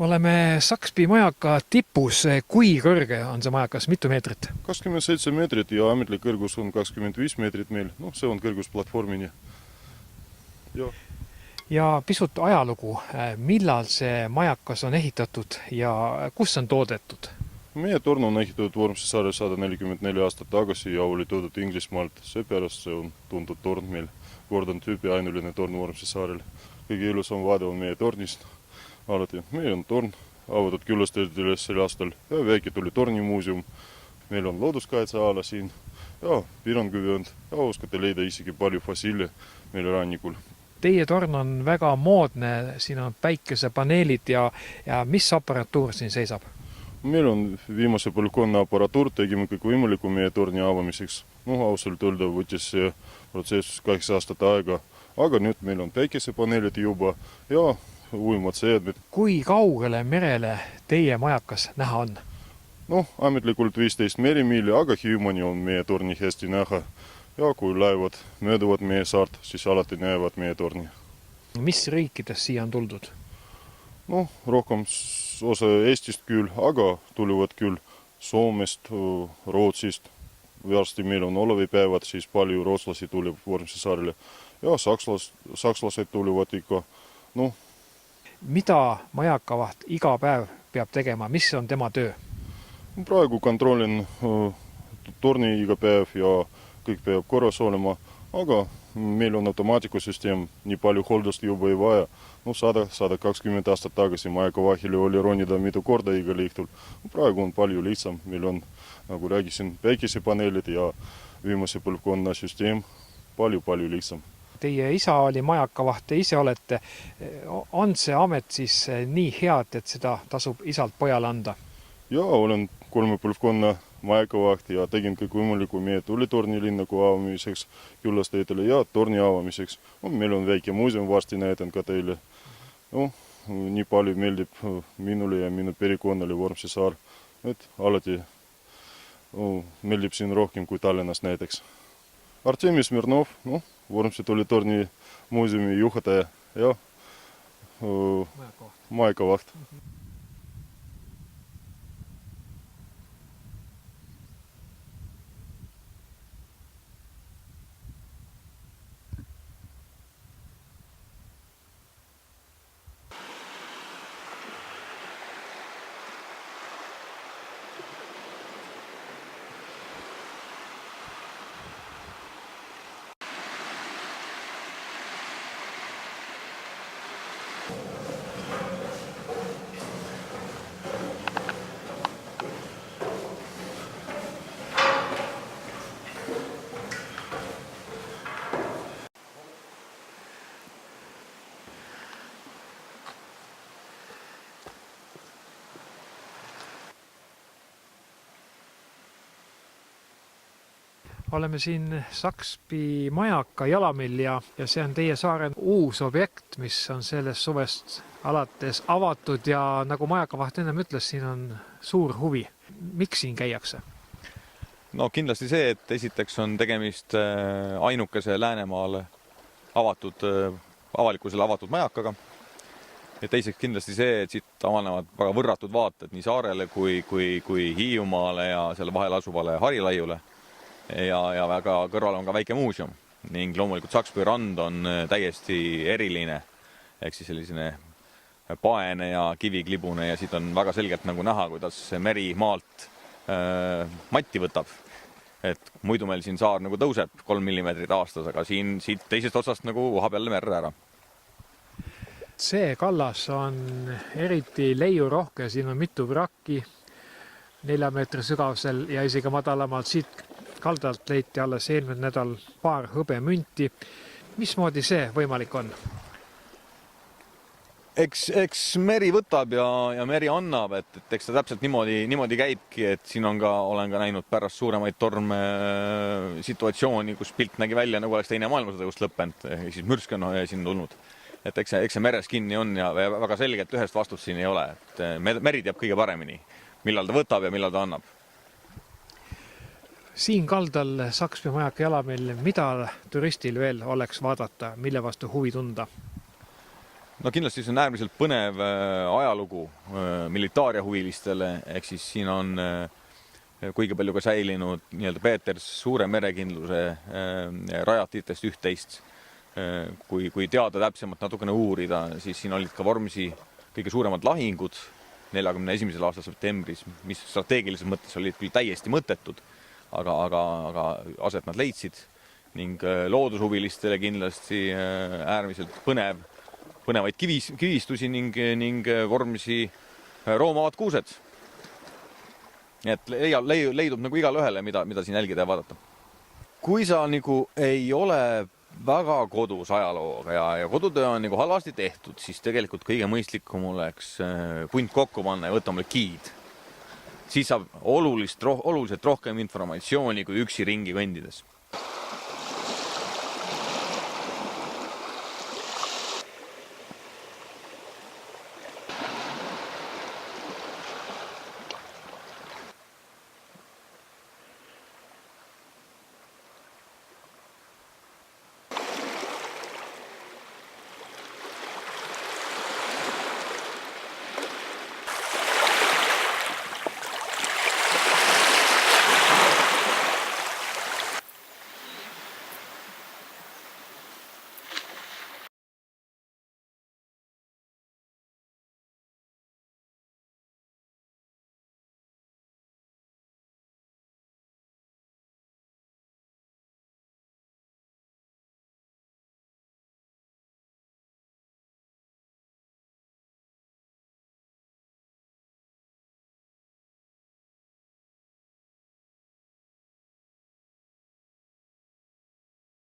Oleme Sakspii majaka tipus. Kui kõrge on see majakas? Mitu meetrit? 27 meetrit ja ametlik kõrgus on 25 meetrit meil. See on kõrgus platvormini. Ja pisut ajalugu. Millal see majakas on ehitatud ja kus on toodetud? Meie torn on ehitatud Vormsi saarel 144 aastat tagasi ja oli toodud Inglismaalt. Seepärast see on tuntud torn meil. Gordon tüüpi ainuline torn Vormsi saarel. Kõige ilusam vaade on meie tornist. Alati. Meil on torn avatud külastajatele sel aastal ja väike tuli tornimuuseum. Meil on looduskaitseala siin ja piiranguvöönd ja oskate leida isegi palju fossiile meil rannikul. Teie torn on väga moodne, siin on päikesepaneelid ja mis aparatuur siin seisab? Meil on viimase põlvkonna aparatuur, tegime kõik võimalikku meie torni avamiseks. Ausalt öelda võttis see protsess 8 aastat aega, aga nüüd meil on päikesepaneelid juba ja uimad seadmed. Kui kaugele merele teie majakas näha on? Ametlikult 15 merimiili, aga Hiiumaani on meie torni hästi näha. Ja kui laevad mööduvad meie saart, siis alati näevad meie torni. Mis riikides siia on tuldud? Rohkem osa Eestist küll, aga tulivad küll Soomest, Rootsist. Varsti meil on olavipäevad, siis palju rootslasi tuleb Vormsi saarele. Ja sakslased tulivad ikka. Mida majakavaht iga päev peab tegema? Mis on tema töö? Praegu kontrollin torni iga päev ja kõik peab korras olema, aga meil on automaatikosüsteem, nii palju hooldust juba ei vaja. 120 aastat tagasi majakavahile oli ronida mitu korda igal õhtul. Praegu on palju lihtsam. Meil on, nagu räägisin, päikesepaneelid ja viimase põlvkonna süsteem palju lihtsam. Teie isa oli majakavaht, te ise olete. On see amet siis nii head, et seda tasub isalt pojale anda? Ja olen 3 põlvkonna majakavaht ja tegin kõik võimalikku meie tulitorni linnaku avamiseks, külastajatele ja torni avamiseks. Meil on väike muuseum, varsti näitan ka teile. Nii palju meeldib minule ja minu perikonnale Vormsi saar. Alati meeldib siin rohkem kui Tallinnas näiteks. Artemi Smirnov, Vormsi tulitorni muuseumi juhataja ja majakavaht. Oleme siin Sakspii majaka Jalamill ja see on teie saaren uus objekt, mis on sellest suvest alates avatud ja nagu majakavaht ennem ütles, siin on suur huvi. Miks siin käiakse? Kindlasti see, et esiteks on tegemist ainukese Läänemaale avalikkusele avatud majakaga. Ja teiseks kindlasti see, et siit avanevad väga võrratud vaated nii saarele kui Hiiumaale ja selle vahel asuvale Harilaiule. Ja väga kõrval on ka väike muuseum ning loomulikult Sakspii rand on täiesti eriline, ehk siis selline paene ja kiviklibune ja siit on väga selgelt nagu näha, kuidas meri maalt matti võtab. Et muidu meil siin saar nagu tõuseb 3 millimeetrit aastas, aga siit teisest otsast nagu uhab jälle merre ära. See kallas on eriti leiurohke, siin on mitu vrakki 4 meetri sügavusel ja isegi madalamalt siit kaldalt leiti alles eelmine nädal paar hõbemünti. Mismoodi see võimalik on? Eks meri võtab ja meri annab, et eks ta täpselt niimoodi käibki, et siin olen ka näinud pärast suuremaid torme situatsiooni, kus pilt nägi välja, nagu oleks teine maailmasõda just lõppenud, siis mürsk on siin tulnud. Et eks see meres kinni on ja väga selgelt ühest vastust siin ei ole, et meri teab kõige paremini, millal ta võtab ja millal ta annab. Siin kaldal Sakspea majaka Jalamill, mida turistil veel oleks vaadata, mille vastu huvi tunda? No kindlasti see on äärmiselt põnev ajalugu militaaria huvilistele, ehk siis siin on kuigi palju ka säilinud nii-öelda Peeters suure merekindluse rajatitest üht-teist. Kui teada täpsemalt natukene uurida, siis siin olid ka Vormsi kõige suuremad lahingud 41. aastal septembris, mis strateegilises mõttes olid küll täiesti mõttetud, aga aset nad leidsid ning loodushuvilistele kindlasti äärmiselt põnevaid kivistusi ning Vormsi roomavad kuused. Et leidub nagu igale ühele, mida siin jälgida ja vaadata. Kui sa nagu ei ole väga kodus ajalooga ja kodutöö on nagu halvasti tehtud, siis tegelikult kõige mõistlikum oleks punt kokku panna ja võtta omale giid. Siis saab oluliselt rohkem informatsiooni kui üksi ringi kõndides.